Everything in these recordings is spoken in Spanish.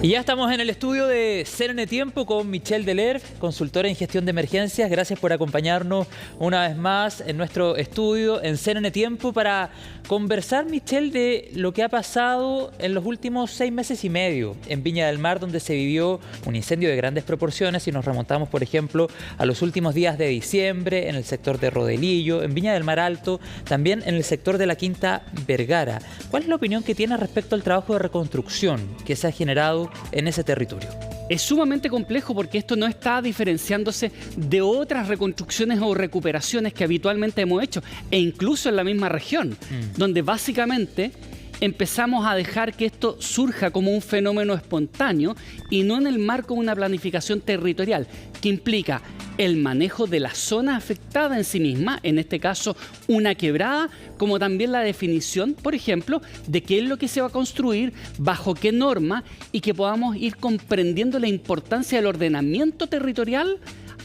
Y ya estamos en el estudio de CNN Tiempo con Michelle Delerve, consultora en gestión de emergencias. Gracias por acompañarnos una vez más en nuestro estudio en CNN Tiempo para conversar, Michelle, de lo que ha pasado en los últimos 6 meses y medio en Viña del Mar, donde se vivió un incendio de grandes proporciones. Si nos remontamos, por ejemplo, a los últimos días de diciembre, en el sector de Rodelillo, en Viña del Mar Alto, también en el sector de la Quinta Vergara. ¿Cuál es la opinión que tiene respecto al trabajo de reconstrucción que se ha generado en ese territorio? Es sumamente complejo porque esto no está diferenciándose de otras reconstrucciones o recuperaciones que habitualmente hemos hecho, e incluso en la misma región, donde básicamente empezamos a dejar que esto surja como un fenómeno espontáneo y no en el marco de una planificación territorial que implica el manejo de la zona afectada en sí misma, en este caso una quebrada, como también la definición, por ejemplo, de qué es lo que se va a construir, bajo qué norma, y que podamos ir comprendiendo la importancia del ordenamiento territorial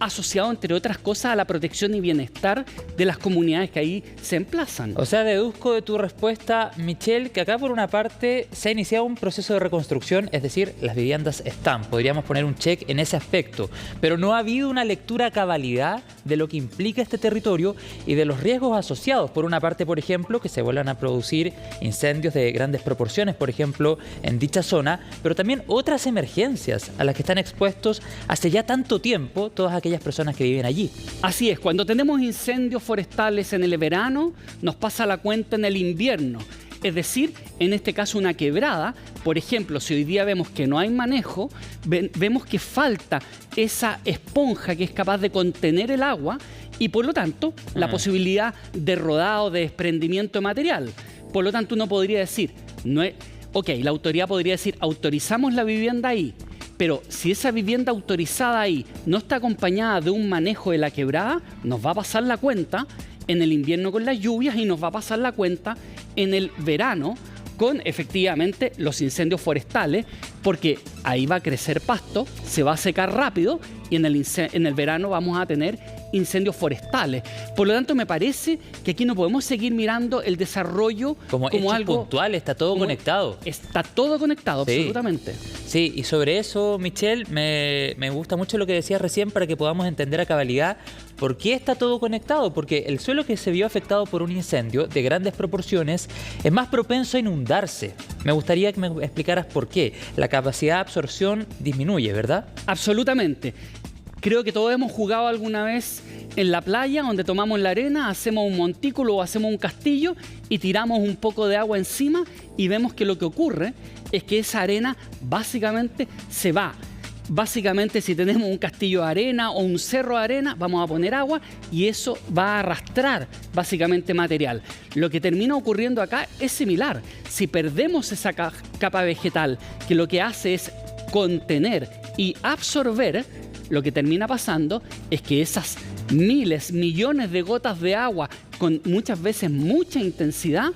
asociado, entre otras cosas, a la protección y bienestar de las comunidades que ahí se emplazan. O sea, deduzco de tu respuesta, Michelle, que acá por una parte se ha iniciado un proceso de reconstrucción, es decir, las viviendas están, podríamos poner un check en ese aspecto, pero no ha habido una lectura a cabalidad de lo que implica este territorio y de los riesgos asociados. Por una parte, por ejemplo, que se vuelvan a producir incendios de grandes proporciones, por ejemplo, en dicha zona, pero también otras emergencias a las que están expuestos hace ya tanto tiempo todas aquellas personas que viven allí. Así es, cuando tenemos incendios forestales en el verano, nos pasa la cuenta en el invierno. Es decir, en este caso una quebrada, por ejemplo, si hoy día vemos que no hay manejo, vemos que falta esa esponja que es capaz de contener el agua y por lo tanto la posibilidad de rodado, de desprendimiento de material. Por lo tanto, uno podría decir, la autoridad podría decir, autorizamos la vivienda ahí, pero si esa vivienda autorizada ahí no está acompañada de un manejo de la quebrada, nos va a pasar la cuenta en el invierno con las lluvias y nos va a pasar la cuenta en el verano con efectivamente los incendios forestales, porque ahí va a crecer pasto, se va a secar rápido y en el verano vamos a tener incendios forestales. Por lo tanto, me parece que aquí no podemos seguir mirando el desarrollo como algo puntual, está todo conectado. Está todo conectado, sí, absolutamente. Sí, y sobre eso, Michelle, me gusta mucho lo que decías recién para que podamos entender a cabalidad por qué está todo conectado. Porque el suelo que se vio afectado por un incendio de grandes proporciones es más propenso a inundarse. Me gustaría que me explicaras por qué. La capacidad de absorción disminuye, ¿verdad? Absolutamente. Creo que todos hemos jugado alguna vez en la playa, donde tomamos la arena, hacemos un montículo o hacemos un castillo y tiramos un poco de agua encima y vemos que lo que ocurre es que esa arena básicamente se va. Básicamente, si tenemos un castillo de arena o un cerro de arena, vamos a poner agua y eso va a arrastrar básicamente material. Lo que termina ocurriendo acá es similar. Si perdemos esa capa vegetal, que lo que hace es contener y absorber, lo que termina pasando es que esas miles, millones de gotas de agua con muchas veces mucha intensidad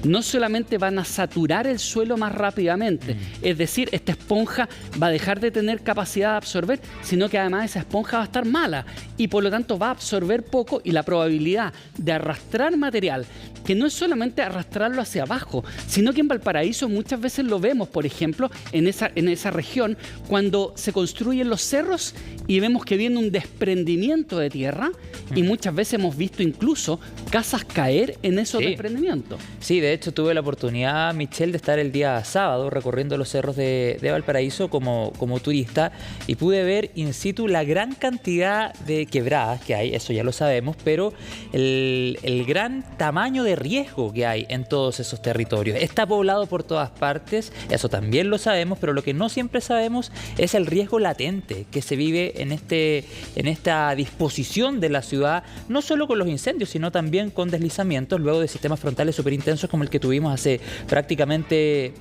no solamente van a saturar el suelo más rápidamente, es decir, esta esponja va a dejar de tener capacidad de absorber, sino que además esa esponja va a estar mala y por lo tanto va a absorber poco y la probabilidad de arrastrar material, que no es solamente arrastrarlo hacia abajo, sino que en Valparaíso muchas veces lo vemos, por ejemplo, en esa región, cuando se construyen los cerros y vemos que viene un desprendimiento de tierra y muchas veces hemos visto incluso casas caer en esos desprendimientos. Sí, de hecho tuve la oportunidad, Michelle, de estar el día sábado recorriendo los cerros de Valparaíso como turista y pude ver in situ la gran cantidad de quebradas que hay, eso ya lo sabemos, pero el gran tamaño de riesgo que hay en todos esos territorios. Está poblado por todas partes, eso también lo sabemos, pero lo que no siempre sabemos es el riesgo latente que se vive en esta disposición de la ciudad, no solo con los incendios, sino también con deslizamientos luego de sistemas frontales súper intensos como el que tuvimos hace prácticamente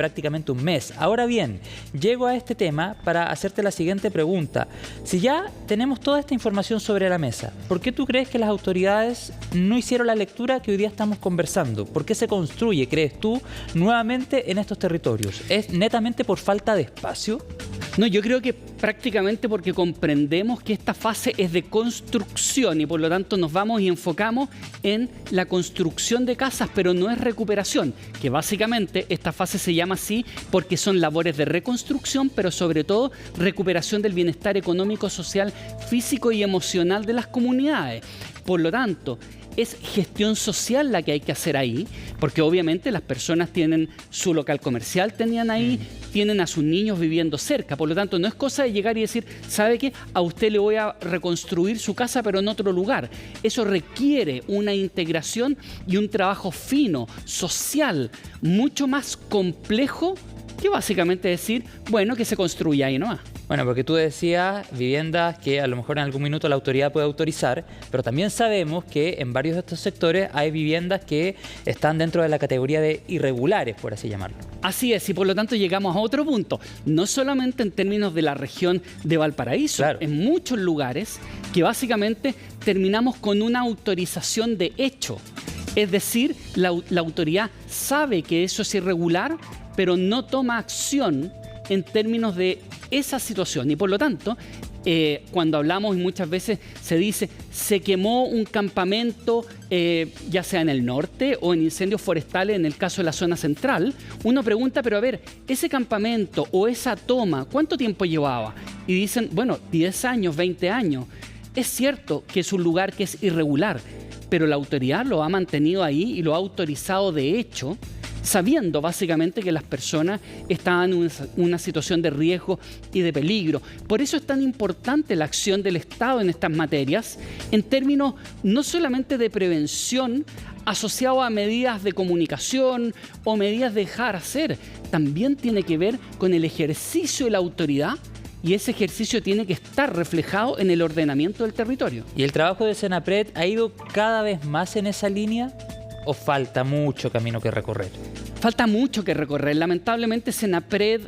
un mes. Ahora bien, llego a este tema para hacerte la siguiente pregunta. Si ya tenemos toda esta información sobre la mesa, ¿por qué tú crees que las autoridades no hicieron la lectura que hoy día estamos conversando? ¿Por qué se construye, crees tú, nuevamente en estos territorios? ¿Es netamente por falta de espacio? No, yo creo que prácticamente porque comprendemos que esta fase es de construcción y por lo tanto nos vamos y enfocamos en la construcción de casas, pero no es recuperación, que básicamente esta fase se llama así porque son labores de reconstrucción, pero sobre todo recuperación del bienestar económico, social, físico y emocional de las comunidades. Por lo tanto, es gestión social la que hay que hacer ahí, porque obviamente las personas tienen su local comercial, tenían ahí, tienen a sus niños viviendo cerca. Por lo tanto, no es cosa de llegar y decir, ¿sabe qué? A usted le voy a reconstruir su casa, pero en otro lugar. Eso requiere una integración y un trabajo fino, social, mucho más complejo que básicamente decir, bueno, que se construya ahí nomás. Bueno, porque tú decías viviendas que a lo mejor en algún minuto la autoridad puede autorizar, pero también sabemos que en varios de estos sectores hay viviendas que están dentro de la categoría de irregulares, por así llamarlo. Así es, y por lo tanto llegamos a otro punto, no solamente en términos de la región de Valparaíso, claro, en muchos lugares que básicamente terminamos con una autorización de hecho. Es decir, la autoridad sabe que eso es irregular, pero no toma acción en términos de esa situación. Y por lo tanto, cuando hablamos y muchas veces se dice, se quemó un campamento, ya sea en el norte o en incendios forestales, en el caso de la zona central, uno pregunta, pero a ver, ese campamento o esa toma, ¿cuánto tiempo llevaba? Y dicen, bueno, 10 años, 20 años. Es cierto que es un lugar que es irregular, pero la autoridad lo ha mantenido ahí y lo ha autorizado de hecho, sabiendo básicamente que las personas estaban en una situación de riesgo y de peligro. Por eso es tan importante la acción del Estado en estas materias, en términos no solamente de prevención, asociado a medidas de comunicación o medidas de dejar hacer, también tiene que ver con el ejercicio de la autoridad. Y ese ejercicio tiene que estar reflejado en el ordenamiento del territorio. ¿Y el trabajo de Senapred ha ido cada vez más en esa línea o falta mucho camino que recorrer? Falta mucho que recorrer. Lamentablemente Senapred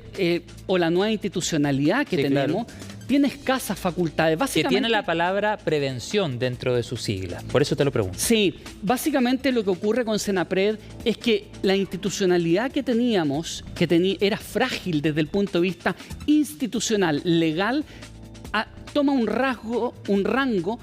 o la nueva institucionalidad que tenemos, claro, tiene escasas facultades. Que tiene la palabra prevención dentro de sus siglas. Por eso te lo pregunto. Sí, básicamente lo que ocurre con Senapred es que la institucionalidad que teníamos, era frágil desde el punto de vista institucional, legal, toma un rango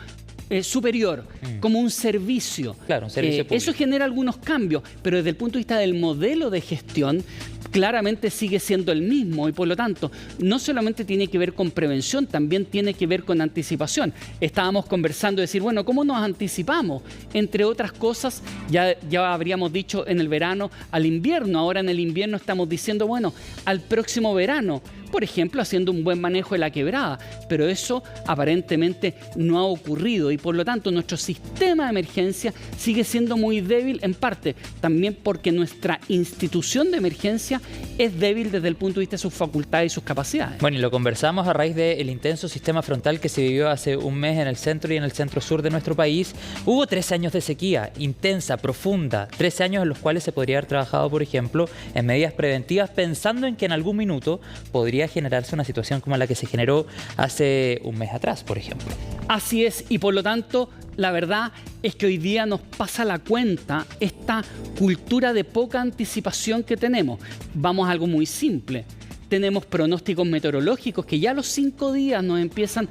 superior, como un servicio. Claro, un servicio público. Eso genera algunos cambios, pero desde el punto de vista del modelo de gestión, claramente sigue siendo el mismo y por lo tanto no solamente tiene que ver con prevención, también tiene que ver con anticipación. Estábamos conversando de decir, bueno, ¿cómo nos anticipamos? Entre otras cosas, ya habríamos dicho en el verano al invierno, ahora en el invierno estamos diciendo, bueno, al próximo verano, por ejemplo, haciendo un buen manejo de la quebrada, pero eso aparentemente no ha ocurrido y por lo tanto nuestro sistema de emergencia sigue siendo muy débil en parte, también porque nuestra institución de emergencia es débil desde el punto de vista de sus facultades y sus capacidades. Bueno, y lo conversamos a raíz del intenso sistema frontal que se vivió hace un mes en el centro y en el centro-sur de nuestro país. Hubo 3 años de sequía intensa, profunda, 3 años en los cuales se podría haber trabajado, por ejemplo, en medidas preventivas, pensando en que en algún minuto podría generarse una situación como la que se generó hace un mes atrás, por ejemplo. Así es, y por lo tanto, la verdad es que hoy día nos pasa la cuenta esta cultura de poca anticipación que tenemos. Vamos a algo muy simple. Tenemos pronósticos meteorológicos que ya a los 5 días nos empiezan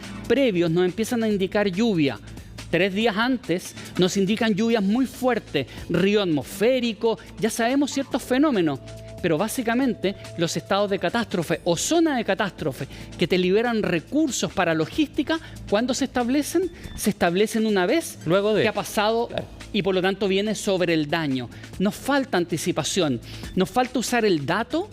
a indicar lluvia. 3 días antes nos indican lluvias muy fuertes, río atmosférico, ya sabemos ciertos fenómenos. Pero básicamente los estados de catástrofe o zona de catástrofe que te liberan recursos para logística, ¿cuándo se establecen? Se establecen una vez luego de que ha pasado, claro, y por lo tanto viene sobre el daño. Nos falta anticipación, nos falta usar el dato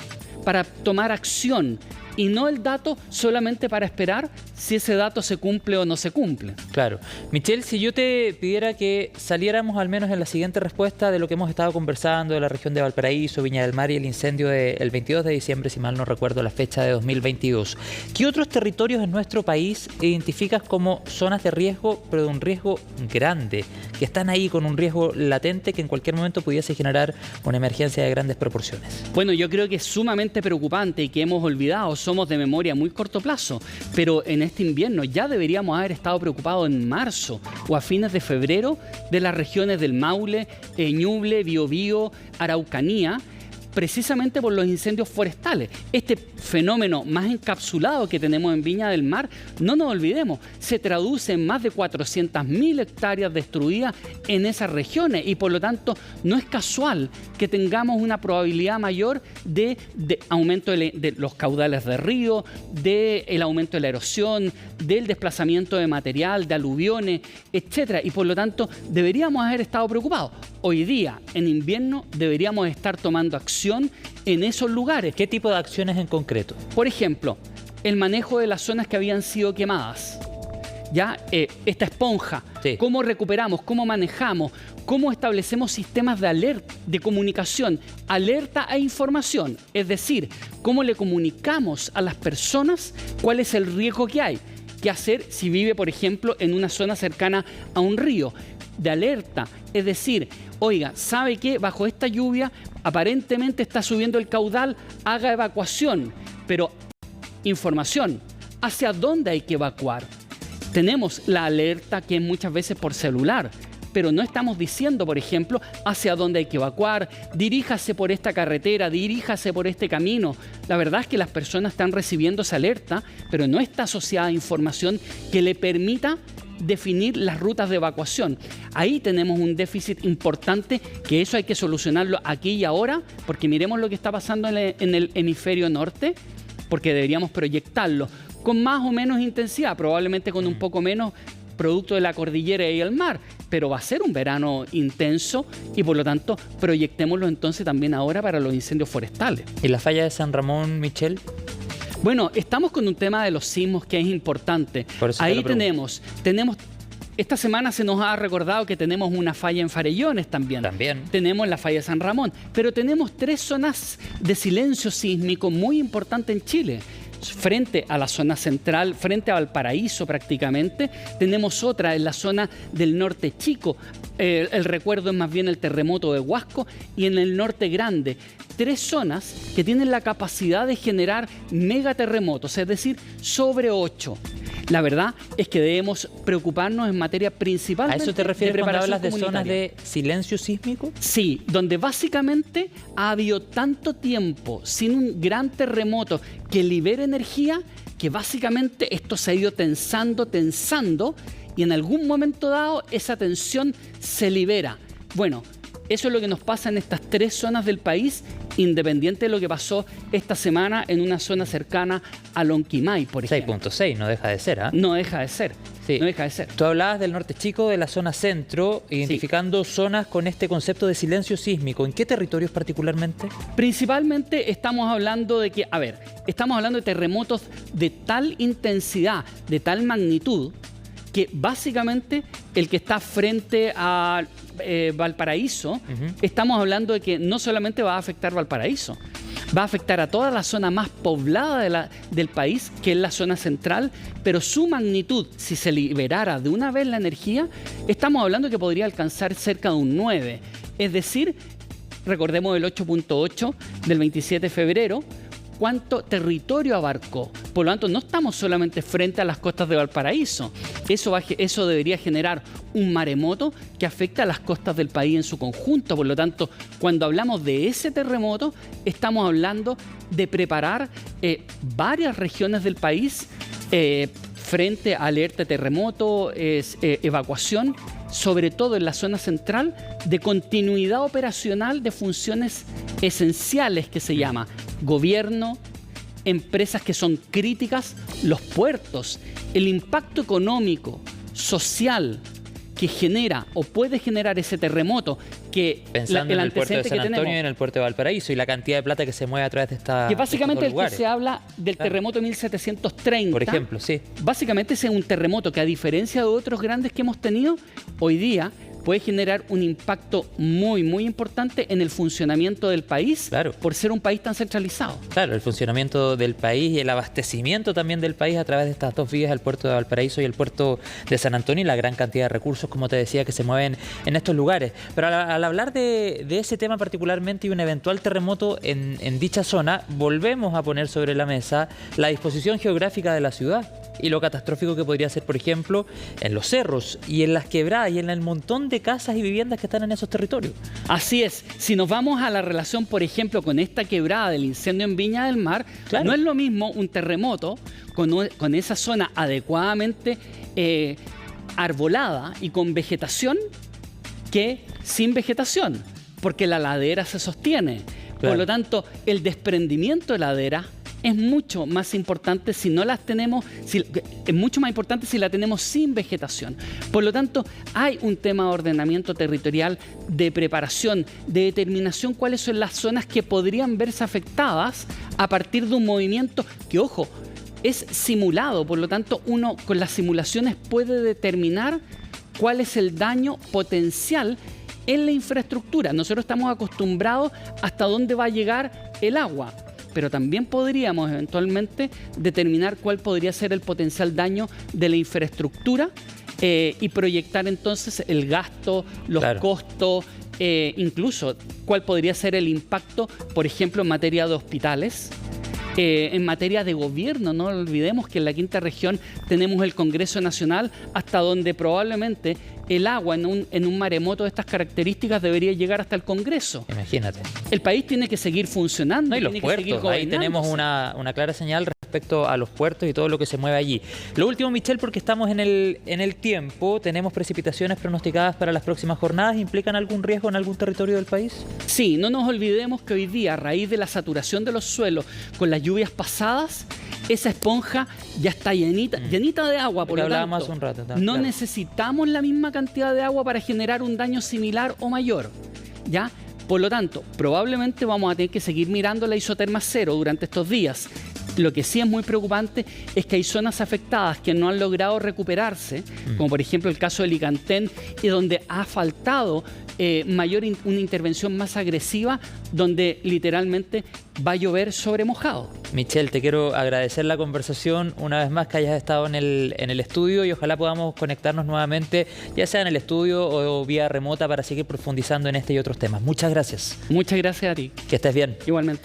para tomar acción y no el dato solamente para esperar si ese dato se cumple o no se cumple. Claro. Michelle, si yo te pidiera que saliéramos al menos en la siguiente respuesta de lo que hemos estado conversando de la región de Valparaíso, Viña del Mar y el incendio del 22 de diciembre, si mal no recuerdo la fecha de 2022. ¿Qué otros territorios en nuestro país identificas como zonas de riesgo, pero de un riesgo grande, que están ahí con un riesgo latente que en cualquier momento pudiese generar una emergencia de grandes proporciones? Bueno, yo creo que es sumamente preocupante y que hemos olvidado, somos de memoria a muy corto plazo, pero en este invierno ya deberíamos haber estado preocupados en marzo o a fines de febrero de las regiones del Maule, Ñuble, Biobío, Araucanía, precisamente por los incendios forestales. Este fenómeno más encapsulado que tenemos en Viña del Mar, no nos olvidemos, se traduce en más de 400.000 hectáreas destruidas en esas regiones y por lo tanto no es casual que tengamos una probabilidad mayor de aumento de los caudales de río, del aumento de la erosión, del desplazamiento de material, de aluviones, etcétera. Y por lo tanto deberíamos haber estado preocupados. Hoy día, en invierno, deberíamos estar tomando acción en esos lugares. ¿Qué tipo de acciones en concreto? Por ejemplo, el manejo de las zonas que habían sido quemadas. ¿Ya? Esta esponja, sí. ¿Cómo recuperamos? ¿Cómo manejamos? ¿Cómo establecemos sistemas de alerta, de comunicación, alerta e información? Es decir, ¿cómo le comunicamos a las personas cuál es el riesgo que hay? ¿Qué hacer si vive, por ejemplo, en una zona cercana a un río? De alerta, es decir, oiga, ¿sabe qué? Bajo esta lluvia aparentemente está subiendo el caudal, haga evacuación, pero información, ¿hacia dónde hay que evacuar? Tenemos la alerta que es muchas veces por celular, pero no estamos diciendo, por ejemplo, hacia dónde hay que evacuar, diríjase por esta carretera, diríjase por este camino. La verdad es que las personas están recibiendo esa alerta, pero no está asociada a información que le permita definir las rutas de evacuación. Ahí tenemos un déficit importante, que eso hay que solucionarlo aquí y ahora, porque miremos lo que está pasando en el hemisferio norte, porque deberíamos proyectarlo con más o menos intensidad, probablemente con un poco menos, producto de la cordillera y el mar, pero va a ser un verano intenso y por lo tanto proyectémoslo entonces también ahora para los incendios forestales. ¿Y la falla de San Ramón, Michel? Bueno, estamos con un tema de los sismos que es importante. Ahí tenemos, esta semana se nos ha recordado que tenemos una falla en Farellones también. Tenemos la falla de San Ramón, pero tenemos 3 zonas de silencio sísmico muy importantes en Chile. Frente a la zona central, frente a Valparaíso prácticamente, tenemos otra en la zona del norte chico, el recuerdo es más bien el terremoto de Huasco, y en el norte grande. 3 zonas que tienen la capacidad de generar megaterremotos, es decir, sobre 8. La verdad es que debemos preocuparnos en materia principal. ¿A eso te refieres cuando hablas de zonas de silencio sísmico? Sí, donde básicamente ha habido tanto tiempo sin un gran terremoto que libere energía, que básicamente esto se ha ido tensando, y en algún momento dado esa tensión se libera. Bueno, eso es lo que nos pasa en estas 3 zonas del país, independiente de lo que pasó esta semana en una zona cercana a Lonquimay, por ejemplo. 6.6, no deja de ser, ¿ah? No deja de ser, sí. No deja de ser. Tú hablabas del norte chico, de la zona centro, identificando zonas con este concepto de silencio sísmico. ¿En qué territorios particularmente? Principalmente estamos hablando de que, estamos hablando de terremotos de tal intensidad, de tal magnitud, que básicamente el que está frente a Valparaíso, estamos hablando de que no solamente va a afectar Valparaíso, va a afectar a toda la zona más poblada del país, que es la zona central, pero su magnitud, si se liberara de una vez la energía, estamos hablando que podría alcanzar cerca de un 9. Es decir, recordemos el 8.8 del 27 de febrero, cuánto territorio abarcó. Por lo tanto, no estamos solamente frente a las costas de Valparaíso. Eso debería generar un maremoto que afecta a las costas del país en su conjunto. Por lo tanto, cuando hablamos de ese terremoto, estamos hablando de preparar varias regiones del país frente a alerta de terremoto, evacuación, sobre todo en la zona central, de continuidad operacional de funciones esenciales que se llama gobierno, empresas que son críticas, los puertos, el impacto económico, social que genera o puede generar ese terremoto, que pensando en el puerto de San Antonio y en el puerto de Valparaíso y la cantidad de plata que se mueve a través de esta. Que básicamente el que se habla del terremoto de 1730. Por ejemplo, sí. Básicamente ese es un terremoto que, a diferencia de otros grandes que hemos tenido, hoy día puede generar un impacto muy, muy importante en el funcionamiento del país, claro, por ser un país tan centralizado. Claro, el funcionamiento del país y el abastecimiento también del país a través de estas 2 vías, el puerto de Valparaíso y el puerto de San Antonio, y la gran cantidad de recursos, como te decía, que se mueven en estos lugares. Pero al hablar de ese tema particularmente y un eventual terremoto en dicha zona, volvemos a poner sobre la mesa la disposición geográfica de la ciudad. y lo catastrófico que podría ser, por ejemplo, en los cerros y en las quebradas y en el montón de casas y viviendas que están en esos territorios. Así es. Si nos vamos a la relación, por ejemplo, con esta quebrada del incendio en Viña del Mar, Claro. no es lo mismo un terremoto con esa zona adecuadamente arbolada y con vegetación que sin vegetación, porque la ladera se sostiene. Claro. Por lo tanto, el desprendimiento de ladera es mucho más importante si no las tenemos, es mucho más importante si la tenemos sin vegetación. Por lo tanto, hay un tema de ordenamiento territorial, de preparación, de determinación cuáles son las zonas que podrían verse afectadas a partir de un movimiento que, ojo, es simulado. Por lo tanto, uno con las simulaciones puede determinar cuál es el daño potencial en la infraestructura. Nosotros estamos acostumbrados hasta dónde va a llegar el agua, pero también podríamos eventualmente determinar cuál podría ser el potencial daño de la infraestructura y proyectar entonces el gasto, los Claro. costos, incluso cuál podría ser el impacto, por ejemplo, en materia de hospitales. En materia de gobierno, no olvidemos que en la quinta región tenemos el Congreso Nacional, hasta donde probablemente el agua en un maremoto de estas características debería llegar hasta el Congreso. Imagínate. El país tiene que seguir funcionando. No, y los tiene que seguir puertos, ahí tenemos gobernándose. una clara señal respecto a los puertos y todo lo que se mueve allí. Lo último, Michelle, porque estamos en el tiempo, tenemos precipitaciones pronosticadas para las próximas jornadas. ¿Implican algún riesgo en algún territorio del país? Sí, no nos olvidemos que hoy día, a raíz de la saturación de los suelos con las lluvias pasadas, esa esponja ya está llenita de agua. Por Lo que lo hablábamos tanto, hace un rato, no claro. necesitamos la misma cantidad de agua para generar un daño similar o mayor, ¿ya? Por lo tanto, probablemente vamos a tener que seguir mirando la isoterma cero durante estos días. Lo que sí es muy preocupante es que hay zonas afectadas que no han logrado recuperarse, como por ejemplo el caso de Licantén, y donde ha faltado una intervención más agresiva, donde literalmente va a llover sobre mojado. Michelle, te quiero agradecer la conversación una vez más, que hayas estado en el estudio, y ojalá podamos conectarnos nuevamente, ya sea en el estudio o vía remota, para seguir profundizando en este y otros temas. Muchas gracias. Muchas gracias a ti. Que estés bien. Igualmente.